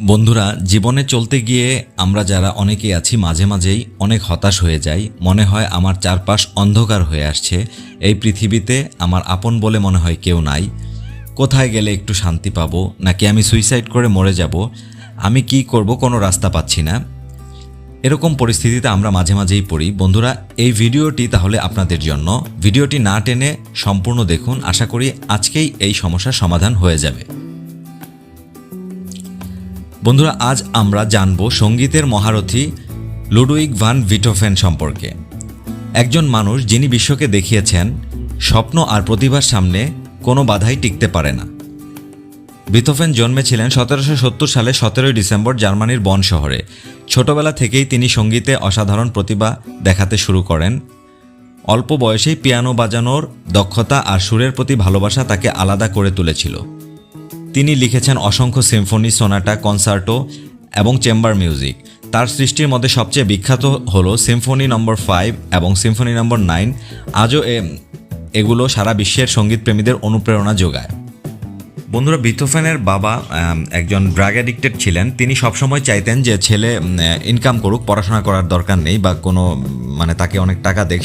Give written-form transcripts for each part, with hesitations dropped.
বন্ধুরা, জীবনে চলতে গিয়ে আমরা যারা অনেকেই আছি মাঝে মাঝেই অনেক হতাশ হয়ে যাই। মনে হয় আমার চারপাশ অন্ধকার হয়ে আসছে, এই পৃথিবীতে আমার আপন বলে মনে হয় কেউ নাই। কোথায় গেলে একটু শান্তি পাবো, নাকি আমি সুইসাইড করে মরে যাব, আমি কি করব কোনো রাস্তা পাচ্ছি না। এরকম পরিস্থিতিতে আমরা মাঝে মাঝেই পড়ি। বন্ধুরা, এই ভিডিওটি তাহলে আপনাদের জন্য। ভিডিওটি না টেনে সম্পূর্ণ দেখুন, আশা করি আজকেই এই সমস্যার সমাধান হয়ে যাবে। বন্ধুরা, আজ আমরা জানব সঙ্গীতের মহারথী লুডউইগ ভান বিথোফেন সম্পর্কে। একজন মানুষ যিনি বিশ্বকে দেখিয়েছেন স্বপ্ন আর প্রতিভার সামনে কোনো বাধাই টিকতে পারে না। বিথোফেন জন্মেছিলেন 1770 সালে 17 ডিসেম্বর জার্মানির বন শহরে। ছোটবেলা থেকেই তিনি সঙ্গীতে অসাধারণ প্রতিভা দেখাতে শুরু করেন। অল্প বয়সেই পিয়ানো বাজানোর দক্ষতা আর সুরের প্রতি ভালোবাসা তাকে আলাদা করে তুলেছিল। তিনি লিখেছেন অসংখ্য সিম্ফনি, সোনাটা, কনসার্টো এবং চেম্বার মিউজিক। তার সৃষ্টির মধ্যে সবচেয়ে বিখ্যাত হলো সিম্ফনি নম্বর 5 এবং সিম্ফনি নম্বর 9। আজও এগুলো সারা বিশ্বের সঙ্গীতপ্রেমীদের অনুপ্রেরণা যোগায়। বন্ধুরা, বিথোফেনের বাবা একজন ড্রাগ অ্যাডিক্টেড ছিলেন। তিনি সবসময় চাইতেন যে ছেলে ইনকাম করুক, পড়াশোনা করার দরকার নেই, বা কোনো তাকে অনেক টাকা দেখ,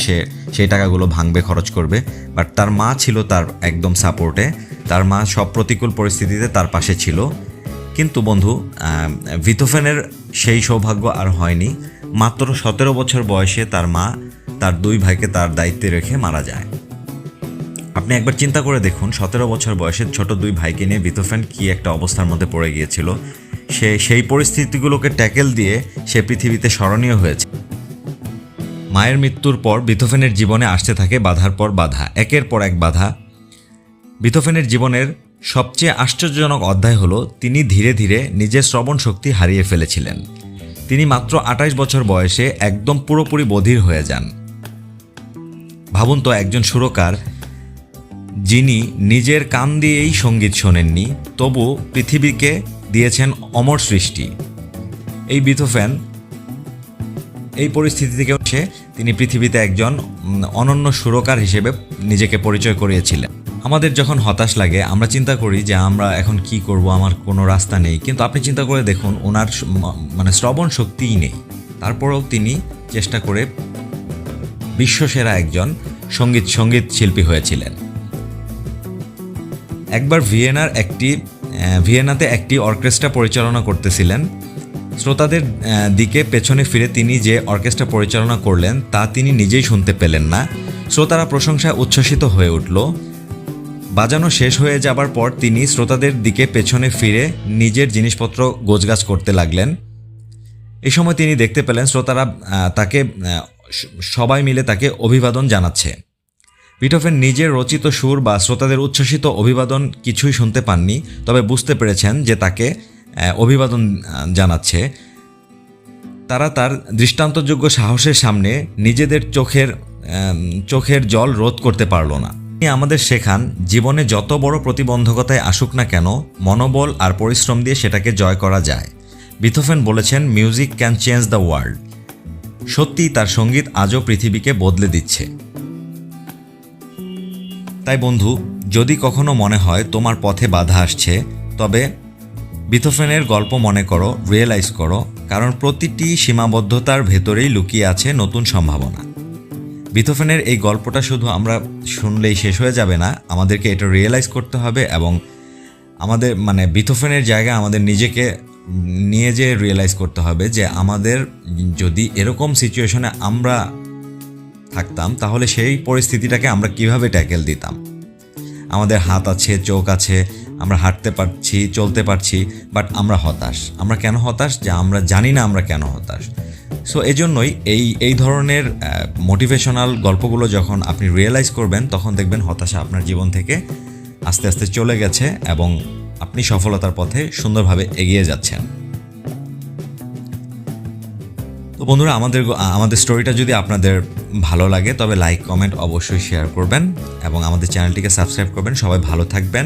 সেই টাকাগুলো ভাঙবে, খরচ করবে। বাট তার মা ছিল তার একদম সাপোর্টে। তার মা সব প্রতিকূল পরিস্থিতিতে তার পাশে ছিল। কিন্তু বন্ধু, বিথোফেনের সেই সৌভাগ্য আর হয়নি। মাত্র 17 বছর বয়সে তার মা তার 2 ভাইকে তার দায়িত্বে রেখে মারা যায়। আপনি একবার চিন্তা করে দেখুন, 17 বছর বয়সের ছোট 2 ভাইকে নিয়ে বিথোফেন কী একটা অবস্থার মধ্যে পড়ে গিয়েছিল। সেই পরিস্থিতিগুলোকে ট্যাকেল দিয়ে সে পৃথিবীতে স্মরণীয় হয়েছে। মায়ের মৃত্যুর পর বিথোফেনের জীবনে আসতে থাকে বাধার পর বাধা, একের পর এক বাধা। বিথোফেনের জীবনের সবচেয়ে আশ্চর্যজনক অধ্যায় হলো তিনি ধীরে ধীরে নিজের শ্রবণ শক্তি হারিয়ে ফেলেছিলেন। তিনি মাত্র 28 বছর বয়সে একদম পুরোপুরি বধির হয়ে যান। ভাবুন তো, একজন সুরকার যিনি নিজের কান দিয়েই সঙ্গীত শোনেননি, তবু পৃথিবীকে দিয়েছেন অমর সৃষ্টি। এই বিথোফেন এই পরিস্থিতি থেকে উঠে তিনি পৃথিবীতে একজন অনন্য সুরকার হিসেবে নিজেকে পরিচয় করিয়েছিলেন। আমাদের যখন হতাশ লাগে আমরা চিন্তা করি যে আমরা এখন কি করব, আমার কোনো রাস্তা নেই। কিন্তু আপনি চিন্তা করে দেখুন, ওনার শ্রবণ শক্তিই নেই, তারপরেও তিনি চেষ্টা করে বিশ্বসেরা একজন সঙ্গীত শিল্পী হয়েছিলেন। একবার ভিয়েনাতে একটি অর্কেস্ট্রা পরিচালনা করতেছিলেন। শ্রোতাদের দিকে পেছনে ফিরে তিনি যে অর্কেস্ট্রা পরিচালনা করলেন তা তিনি নিজেই শুনতে পেলেন না। শ্রোতারা প্রশংসায় উচ্ছ্বসিত হয়ে উঠল। বাজানো শেষ হয়ে যাবার পর তিনি শ্রোতাদের দিকে পেছনে ফিরে নিজের জিনিসপত্র গোছগাছ করতে লাগলেন। এই সময় তিনি দেখতে পেলেন শ্রোতারা তাকে সবাই মিলে তাকে অভিবাদন জানাচ্ছে। বিথোফেন নিজের রচিত সুর বা শ্রোতাদের উচ্ছ্বসিত অভিবাদন কিছুই শুনতে পাননি, তবে বুঝতে পেরেছেন যে তাকে অভিবাদন জানাচ্ছে। তারা তার দৃষ্টান্তযোগ্য সাহসের সামনে নিজেদের চোখের জল রোধ করতে পারল না। তিনি আমাদের শেখান, জীবনে যত বড় প্রতিবন্ধকতায় আসুক না কেন, মনোবল আর পরিশ্রম দিয়ে সেটাকে জয় করা যায়। বিথোফেন বলেছেন, music can change the world. সত্যিই তার সঙ্গীত আজও পৃথিবীকে বদলে দিচ্ছে। তাই বন্ধু, যদি কখনো মনে হয় তোমার পথে বাধা আসছে, তবে বিথোফেনের গল্প মনে করো, রিয়েলাইজ করো, কারণ প্রতিটি সীমাবদ্ধতার ভেতরেই লুকিয়ে আছে নতুন সম্ভাবনা। বিথোফেনের এই গল্পটা শুধু আমরা শুনলেই শেষ হয়ে যাবে না, আমাদেরকে এটা রিয়েলাইজ করতে হবে এবং আমাদের বিথোফেনের জায়গায় আমাদের নিজেকে নিয়ে যে রিয়েলাইজ করতে হবে যে আমাদের যদি এরকম সিচুয়েশনে আমরা থাকতাম তাহলে সেই পরিস্থিতিটাকে আমরা কিভাবে ট্যাকেল দিতাম। আমাদের হাত আছে, চোখ আছে, আমরা হাঁটতে পারছি, চলতে পারছি, বাট আমরা হতাশ। আমরা কেন হতাশ? যে আমরা জানি না আমরা কেন হতাশ। সো এজন্যই এই ধরনের মোটিভেশনাল গল্পগুলো যখন আপনি রিয়েলাইজ করবেন, তখন দেখবেন হতাশা আপনার জীবন থেকে আস্তে আস্তে চলে গেছে এবং আপনি সফলতার পথে সুন্দরভাবে এগিয়ে যাচ্ছেন। তো বন্ধুরা, আমাদের স্টোরিটা যদি আপনাদের ভালো লাগে তবে লাইক, কমেন্ট অবশ্যই শেয়ার করবেন এবং আমাদের চ্যানেলটিকে সাবস্ক্রাইব করবেন। সবাই ভালো থাকবেন।